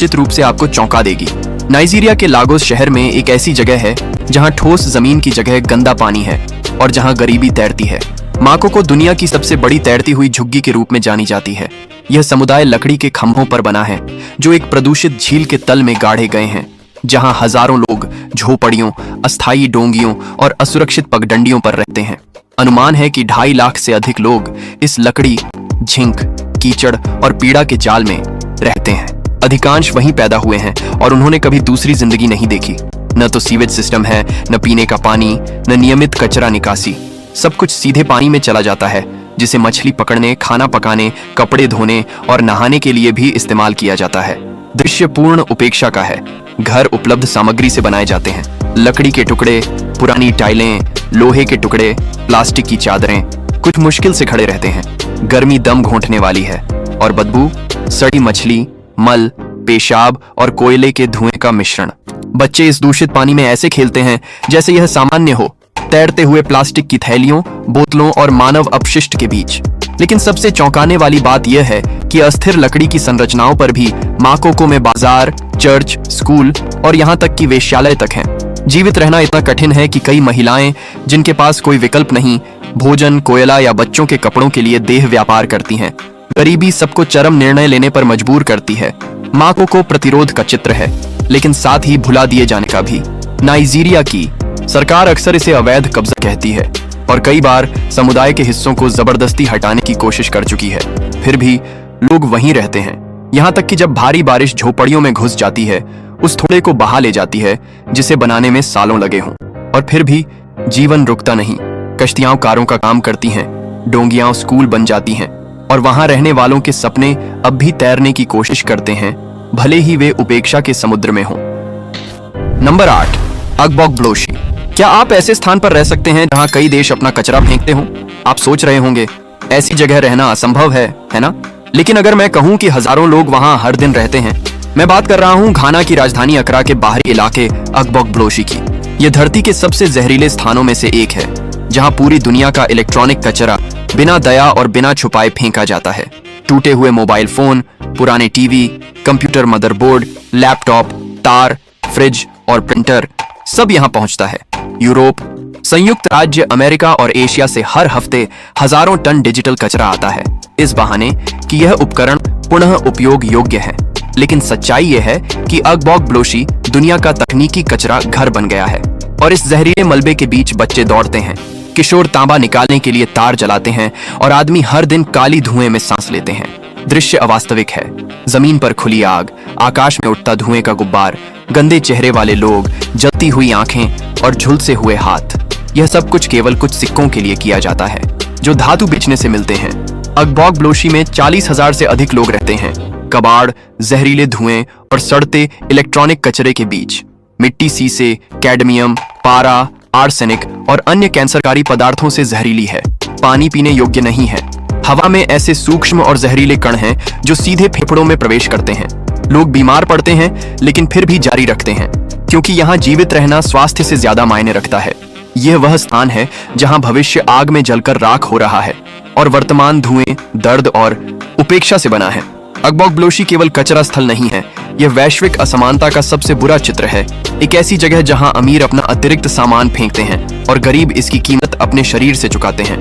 निश्चित रूप से आपको चौंका देगी। नाइजीरिया के लागोस शहर में एक ऐसी जगह है जहां ठोस जमीन की जगह गंदा पानी है और जहां गरीबी तैरती है। माकोको दुनिया की सबसे बड़ी तैरती हुई झुग्गी के रूप में जानी जाती है। यह समुदाय लकड़ी के खंभों पर बना है जो एक प्रदूषित झील के तल में गाढ़े गए हैं, जहां हजारों लोग झोपड़ियों, अस्थायी डोंगियों और असुरक्षित पगडंडियों पर रहते हैं। अनुमान है कि 2.5 लाख से अधिक लोग इस लकड़ी, झिंक, कीचड़ और पीड़ा के जाल में रहते हैं। अधिकांश वहीं पैदा हुए हैं और उन्होंने कभी दूसरी जिंदगी नहीं देखी। न तो सीवेज सिस्टम है, न पीने का पानी, न नियमित कचरा निकासी। सब कुछ सीधे पानी में चला जाता है, जिसे मछली पकड़ने, खाना पकाने, कपड़े धोने और नहाने के लिए भी इस्तेमाल किया जाता है। दृश्य पूर्ण उपेक्षा का है। घर उपलब्ध सामग्री से बनाए जाते हैं। लकड़ी के टुकड़े, पुरानी टाइलें, लोहे के टुकड़े, प्लास्टिक की चादरें कुछ मुश्किल से खड़े रहते हैं। गर्मी दम घोंटने वाली है और बदबू सड़ी मछली, मल, पेशाब और कोयले के धुएं का मिश्रण। बच्चे इस दूषित पानी में ऐसे खेलते हैं जैसे यह सामान्य हो, तैरते हुए प्लास्टिक की थैलियों, बोतलों और मानव अपशिष्ट के बीच। लेकिन सबसे चौंकाने वाली बात यह है कि अस्थिर लकड़ी की संरचनाओं पर भी माकोको में बाजार, चर्च, स्कूल और यहाँ तक कि वेश्यालय तक हैं। जीवित रहना इतना कठिन है कि कई महिलाएं, जिनके पास कोई विकल्प नहीं, भोजन, कोयला या बच्चों के कपड़ों के लिए देह व्यापार करती हैं। गरीबी सबको चरम निर्णय लेने पर मजबूर करती है। माकोको प्रतिरोध का चित्र है, लेकिन साथ ही भुला दिए जाने का भी। नाइजीरिया की सरकार अक्सर इसे अवैध कब्जा कहती है और कई बार समुदाय के हिस्सों को जबरदस्ती हटाने की कोशिश कर चुकी है। फिर भी लोग वहीं रहते हैं, यहाँ तक कि जब भारी बारिश झोपड़ियों में घुस जाती है, उस थोड़े को बहा ले जाती है जिसे बनाने में सालों लगे हों। और फिर भी जीवन रुकता नहीं। कश्तियां कारों का काम करती हैं, डोंगियां स्कूल बन जाती हैं और वहां रहने वालों के सपने अब भी तैरने की कोशिश करते हैं, भले ही वे उपेक्षा के समुद्र में हों। नंबर 8, अगबोगब्लोशी। क्या आप ऐसे स्थान पर रह सकते हैं जहां कई देश अपना कचरा फेंकते हों? आप सोच रहे होंगे ऐसी जगह रहना असंभव है ना? लेकिन अगर मैं कहूं कि हजारों लोग वहां हर दिन रहते हैं। मैं बात कर रहा हूं घाना की राजधानी अकरा के बाहरी इलाके अगबोगब्लोशी की। यह धरती के सबसे जहरीले स्थानों में से एक है, जहां पूरी दुनिया का इलेक्ट्रॉनिक कचरा बिना दया और बिना छुपाए फेंका जाता है। टूटे हुए मोबाइल फोन, पुराने टीवी, कंप्यूटर मदरबोर्ड, लैपटॉप, तार, फ्रिज और प्रिंटर सब यहां पहुंचता है। यूरोप, संयुक्त राज्य अमेरिका और एशिया से हर हफ्ते हजारों टन डिजिटल कचरा आता है, इस बहाने कि यह उपकरण पुनः उपयोग योग्य है। लेकिन सच्चाई यह है कि अगबोगब्लोशी दुनिया का तकनीकी कचरा घर बन गया है और इस जहरीले मलबे के बीच बच्चे दौड़ते हैं, किशोर तांबा निकालने के लिए तार जलाते हैं और आदमी हर दिन काली धुएं में सांस लेते हैं। दृश्य अवास्तविक है। जमीन पर खुली आग, आकाश में उठता धुएं का गुब्बार, गंदे चेहरे वाले लोग, जलती हुई आंखें और झुलसे हुए हाथ। यह सब कुछ केवल कुछ सिक्कों के लिए किया जाता है जो धातु बेचने से मिलते हैं। अगबोगब्लोशी में 40,000 से अधिक लोग रहते हैं। कबाड़, जहरीले धुएं और सड़ते इलेक्ट्रॉनिक कचरे के बीच। मिट्टी सीसे, कैडमियम, पारा, आर्सेनिक और अन्य कैंसरकारी पदार्थों से जहरीली है। पानी पीने योग्य नहीं है। हवा में ऐसे सूक्ष्म और जहरीले कण हैं जो सीधे फेफड़ों में प्रवेश करते हैं। लोग बीमार पड़ते हैं लेकिन फिर भी जारी रखते हैं, क्योंकि यहाँ जीवित रहना स्वास्थ्य से ज्यादा मायने रखता है। यह वह स्थान है जहां भविष्य आग में जलकर राख हो रहा है और वर्तमान धुएं, दर्द और उपेक्षा से बना है। अगबोगब्लोशी केवल कचरा स्थल नहीं है, यह वैश्विक असमानता का सबसे बुरा चित्र है। एक ऐसी जगह जहां अमीर अपना अतिरिक्त सामान फेंकते हैं और गरीब इसकी कीमत अपने शरीर से चुकाते हैं।